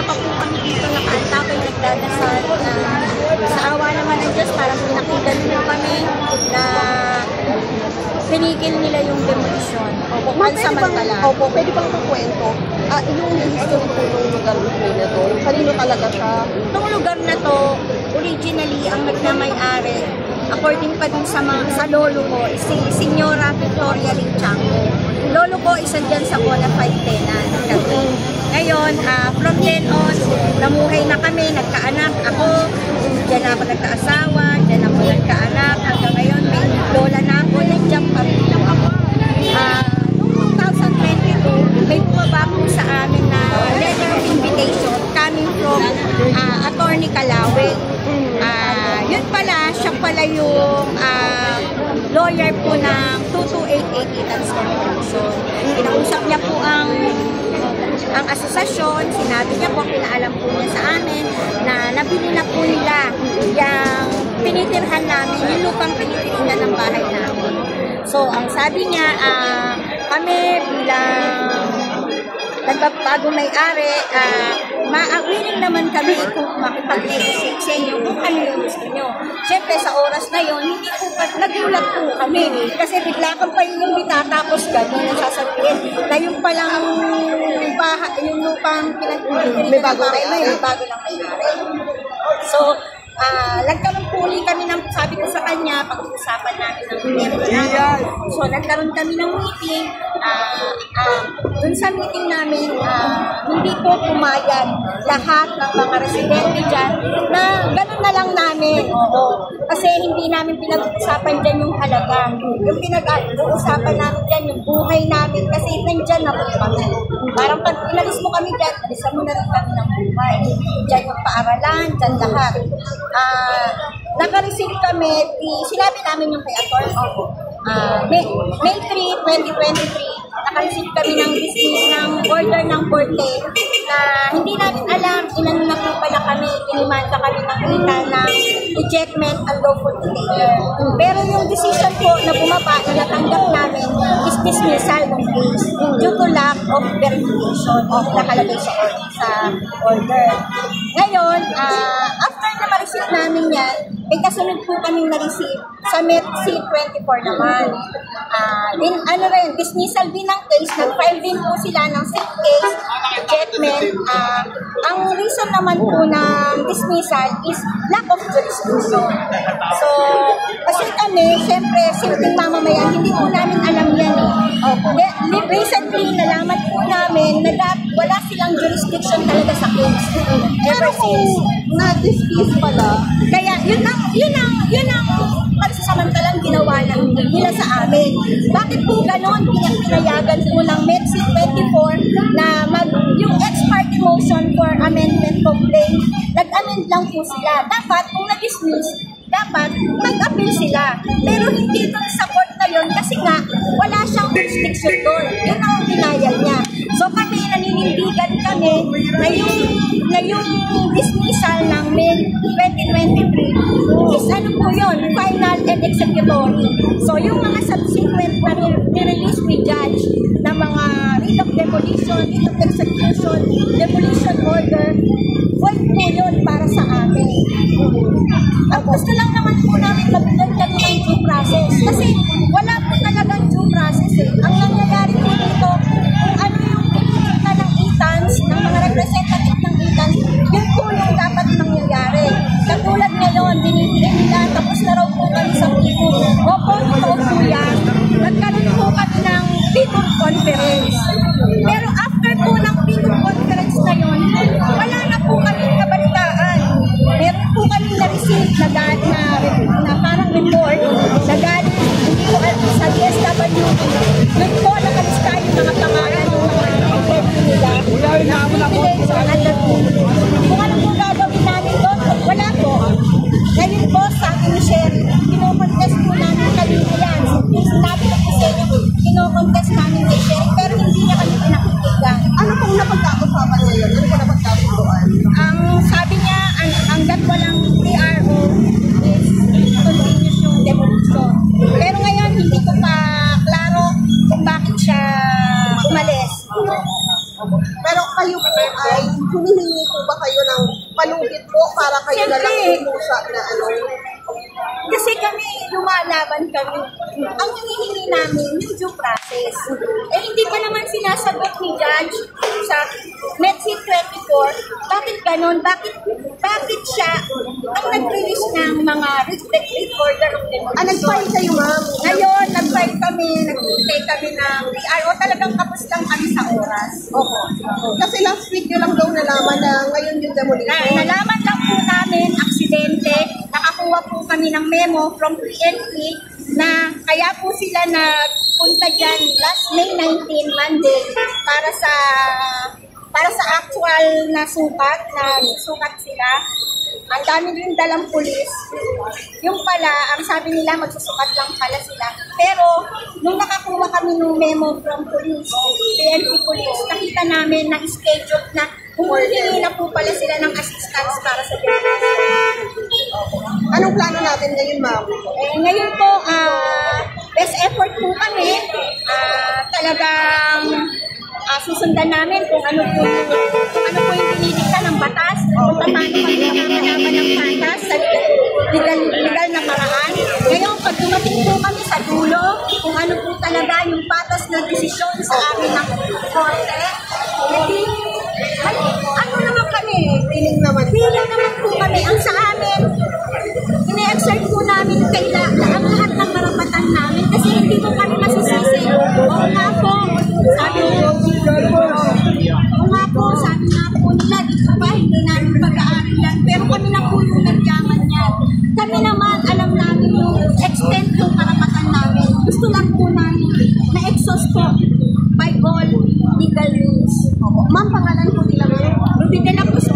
pa po kami dito nakaantapay, nagdadasal na sa awa naman ng Diyos, parang pinakita nila kami na pinigil nila yung demolition. Opo, pansamantala. Opo, pwede bang magkwento? Yung history po ng lugar na to, kanino talaga siya? Itong lugar na to, originally, ang nagmamay-ari, according pa dun sa lolo ko, si Senyora Victoria Linchango. Lolo ko, isa dyan sa bona fide tenant. Ngayon, from then on, namuhay na kami, nagkaanak. Ako, dyan ako nagkaasawa, dyan ako nagkaanak. Hanggang ngayon, may lola na ako, nandiyan pa rin ako. Noong 2022, may bumaba po sa amin na letter of invitation coming from Attorney Calawin. Yun pala, siya pala yung lawyer po ng 2288 Itans Construction. Kinausap niya po ang asosasyon, sinabi niya po, pinaalam po niya sa amin na nabili na po nila yung tinitirhan namin, yung lupang tinitirhan ng bahay namin. So, ang sabi niya, kami bilang nagbabagong may-ari, willing naman kami kung makipag-negotiate sa inyo kung ano yung gusto nyo. Siyempre, sa oras na yon hindi po nagulat po kami. Kasi bigla kang pa yung tapos gano'n na sasabihin na yung palang yung lupang pinag-negotiate may bago lang may-ari. So, nagkaroon po ulit kami ng, sabi ko sa kanya, pag-uusapan namin ng miyembro namin. So, nagkaroon kami ng meeting. Dun sa meeting namin, hindi po pumayag lahat ng mga residente dyan na ganun na lang namin. Kasi hindi namin pinag-uusapan dyan yung halaga. Yung pinag-uusapan namin dyan, yung buhay namin, kasi nandyan na po kami. Parang pag inalis mo kami dyan, alisan mo na rin kami ng buhay. Dyan yung paaralan, dyan lahat. Naka-receive kami, sinabi namin yung kay Atty. May 3, 2023, naka-receive kami ng dismiss ng order ng korte na hindi namin alam, inano na po pala kami, inimanda kami ng kita ng ejectment unlawful detainer. Pero yung decision po na bumaba, natanggap namin is dismissal ng case due to lack of verification of nakalagay sa order. Ngayon, after na ma-receive namin yan, may kasunod po kaming na-receive sa MEPC 24 naman. Dismissal din ng case, nag-file din po sila ng same case, ejectment. Ang reason naman po ng dismissal is lack of jurisdiction. So, kasi kami, syempre, simpleng mamamayan, hindi po namin alam yan recently, nalaman po namin na wala silang jurisdiction talaga sa case. Ever since. Na-dismiss pala. Kaya, yun ang pagsasamantalang ginawa nila sa amin. Bakit po ganon? Pinayagan po ng MEPC 24 na yung ex parte motion for amendment complaint, nag-amend lang po sila. Dapat, kung na-dismiss, dapat mag-appeal sila. Pero hindi ito sa court na yun kasi nga, wala siyang jurisdiction doon. Yun ang denial niya. So kami, naninindigan kami na yung dismissal ng May 2023 is ano po yun, final and executory. So yung mga subsequent na nirelease ni judge na mga writ of demolition, writ of execution, demolition order, void po yun para sa amin. Ang gusto lang naman po namin mabigyan kami ng due process kasi wala po talagang due process eh. Ang nangyayari po dito, kung ano yung pinipita ng ITANS, ng mga representative ng ITANS, yun po yung dapat mangyayari. Katulad ngayon, binibigyan nila, tapos na raw po kami sa pico. Opo, totoo po yan. Nagkaroon po kami ng pico conference. Pero after po ng pico conference na yun, wala na po kami kabalitaan. Meron po kami na-receive na parang report na galing sa DSWD. Yun po, nakalista yung mga pangalan ng mga employee nila. Kung ano po gagawin namin doon, wala po. Ngayon po, sa akin ni Sherry, kinokontest po namin kanina yan. Sinabi na po sa inyo, kinokontest namin ni Sherry, pero hindi niya kami pinakitigan. Ano pong napagkakasapan nila? Ano po napagkakasapan? Ang sabi niya, hanggat walang PRO is continuous yung demolition. Pero ngayon, hindi ko pa klaro kung bakit siya umalis. Pero kayo po ay humihingi po para kayo na lang Siyempre. pusa na ano? Kasi kami, lumalaban kami. Ang hinihingi namin, yung due process. Eh, hindi pa naman sinasagot ni Judge sa NetSeat 24. Bakit ganun? Bakit siya ang nag-release ng mga restricted order of demolition? Nag-file kayo, ma'am. Ngayon, nag-file kami, nag-pay kami ng PRO. Talagang kapos lang kami sa oras. Opo. Kasi last week nyo lang daw nalaman na ngayon yung demolition. Nalaman lang po namin, aksidente, nakakuha po kami ng memo from PNP na kaya po sila nagpunta dyan last May 19, Monday, para sa actual na sukat, sukat sila. Ang dami rin dalang pulis. Yung pala, ang sabi nila, magsusukat lang pala sila. Pero, nung nakakuha kami ng memo from police, PNP police, nakita namin na schedule na humingi na po pala sila ng assistance para sa Anong plano natin ngayon, ma'am? ngayon po, best effort po kami. Talagang susundan namin kung ano po yung dinidikta ng batas, kung paano kami namanaman ng batas sa legal na paraan. Ngayon, pag dumating po kami sa dulo, kung ano po talaga yung patas na desisyon sa amin ng korte, hindi, ano naman kami? Feeling naman. Feeling naman po kami. Ang sa amin, ine-exert po namin ang lahat ng karapatan namin kasi hindi po kami masisisi. Oo nga po, sabi nga po nila, dito ba, hindi namin pag-aaral yan. Pero kami na po yung nagyaman yan. Kami naman, alam namin yung extent ng karapatan namin. Gusto lang po namin na-exhaust po by all legal means. Ma'am, pangalan po nila ngayon. Ruby de la Cruz